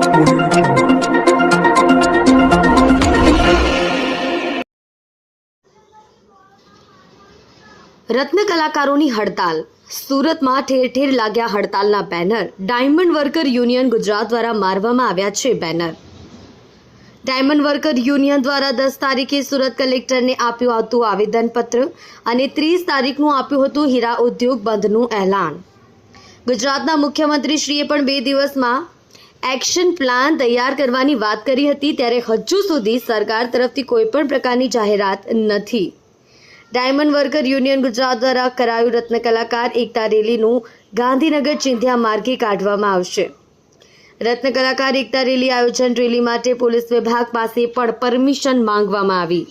રત્ન કલાકારોની હડતાલ। સુરતમાં ઠેર ઠેર લાગ્યા હડતાલના banner. Diamond worker union Gujarat દ્વારા મારવામાં આવ્યા છે બેનર। ડાયમંડ વર્કર યુનિયન દ્વારા 10 તારીખે સુરત કલેક્ટરને આપ્યું હતું આવેદનપત્ર અને 30 તારીખનું આપ્યું હતું હીરા ઉદ્યોગ બંધનું એલાન। ગુજરાતના મુખ્યમંત્રીશ્રીએ પણ 2 દિવસમાં એક્શન પ્લાન તૈયાર કરવાની વાત કરી હતી, ત્યારે હજુ સુધી સરકાર તરફથી કોઈ પણ પ્રકારની જાહેરાત નથી। ડાયમંડ વર્કર યુનિયન ગુજરાત દ્વારા કરાયું રત્ન કલાકાર એકતા રેલીનું ગાંધીનગર ચિંધ્યા માર્ગે કાઢવામાં આવશે। રત્ન કલાકાર એકતા રેલી આયોજન રેલી માટે પોલીસ વિભાગ પાસે પણ પરમિશન માંગવામાં આવી।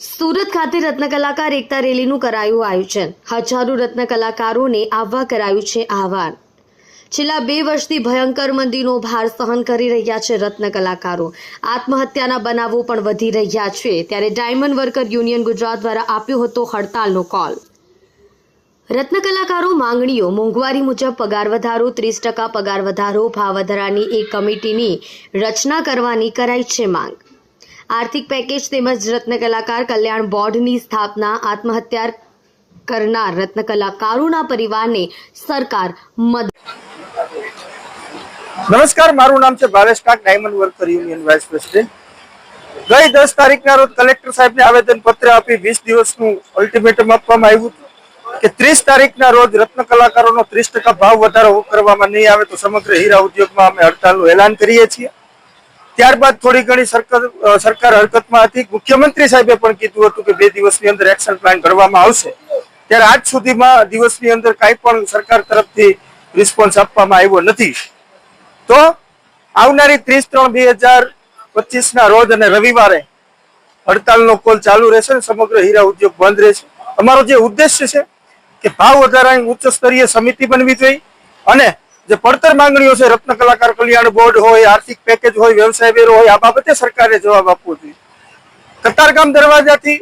સુરત ખાતે રત્ન કલાકાર એકતા રેલીનું કરાયું આયોજન। હજારો રત્ન કલાકારોને આવવા કરાયું છે આહવાન। છેલ્લા 2 વર્ષથી ભયંકર મંદીનો ભાર સહન કરી રહ્યા છે રત્ન કલાકારો। આત્મહત્યાના બનાવો પણ વધી રહ્યા છે, ત્યારે ડાયમંડ વર્કર યુનિયન ગુજરાત દ્વારા આપ્યો હતો હડતાલનો કોલ। રત્ન કલાકારો માંગણીઓ મોંઘવારી મુજબ પગાર વધારો, 30% પગાર વધારો, ભાવ વધારાની એક કમિટીની રચના કરવાની કરાઈ છે માંગ। આર્થિક પેકેજ તેમજ રત્ન કલાકાર કલ્યાણ બોર્ડની સ્થાપના, આત્મહત્યા કરનાર રત્ન કલાકારોના પરિવારને સરકાર મદદ। નમસ્કાર, મારું નામ છે Bhavesh Kak, diamond worker union vice president. ગઈ 10 તારીખના રોજ કલેક્ટર સાહેબને આવેદનપત્ર આપી 20 દિવસનું અલ્ટિમેટમ આપવામાં આવ્યું કે 30 તારીખના રોજ રત્ન કલાકારોનો 30% ભાવ વધારો કરવામાં નહીં આવે તો સમગ્ર હીરા ઉદ્યોગમાં અમે હડતાલનું એલાન કરીએ છીએ। ત્યારબાદ થોડી ઘણી સરકાર હરકતમાં હતી। મુખ્યમંત્રી સાહેબે પણ કીધું હતું કે 2 દિવસની અંદર એક્શન પ્લાન ઘડવામાં આવશે, ત્યારે આજ સુધીમાં દિવસની અંદર કાંઈ પણ સરકાર તરફથી રિસ્પોન્સ આપવામાં આવ્યો નથી। તો આવનારી 30/3/2025 ના રોજ અને રવિવારે હડતાલનો કોલ ચાલુ રહેશે, સમગ્ર હીરા ઉદ્યોગ બંધ રહેશે। અમારો જે ઉદ્દેશ્ય છે કે ભાવ વધારાની ઉચ્ચ સ્તરીય સમિતિ બનવી જોઈએ અને જે પડતર માંગણીઓ છે, રત્ન કલાકાર કલ્યાણ બોર્ડ હોય, આર્થિક પેકેજ હોય, વ્યવસાય વેરો હોય, આ બાબતે સરકારે જવાબ આપવો જોઈએ। કતારગામ દરવાજાથી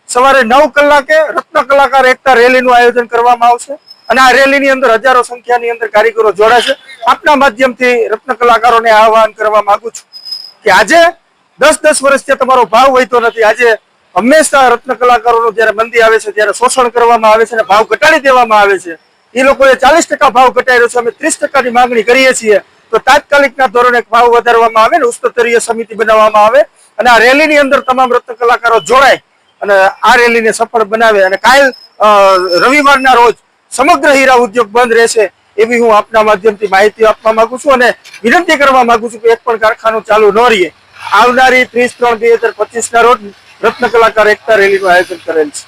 સવારે 9 કલાકે રત્ન કલાકાર એકતા રેલીનું આયોજન કરવામાં આવશે અને આ રેલીની અંદર હજારો સંખ્યાની અંદર કારીગરો જોડાશે। આપના માધ્યમથી રત્ન કલાકારોને આહવાન કરવા માંગુ છું કે આજે 10 વર્ષથી તમારો ભાવ વધતો નથી। આજે હંમેશા રત્ન કલાકારોનું જ્યારે મંદી આવે છે ત્યારે શોષણ કરવામાં આવે છે અને ભાવ ઘટાડી દેવામાં આવે છે। એ લોકોએ 40% ભાવ ઘટાડ્યો છે, અમે 30%ની માંગણી કરીએ છીએ તો તાત્કાલિકના ધોરણે ભાવ વધારવામાં આવે ને ઉચ્ચસ્તરીય સમિતિ બનાવવામાં આવે અને આ રેલીની અંદર તમામ રત્ન કલાકારો જોડાય અને આ રેલીને સફળ બનાવે અને કાલ રવિવારના રોજ સમગ્ર હીરા ઉદ્યોગ બંધ રહેશે એવી હું આપના માધ્યમથી માહિતી આપવા માંગુ છું અને વિનંતી કરવા માંગુ છું કે એક પણ કારખાનું ચાલુ ન રહે। આવનારી 30/3/2025 ના રોજ રત્ન કલાકાર એકતા રેલીનું આયોજન કરેલ છે।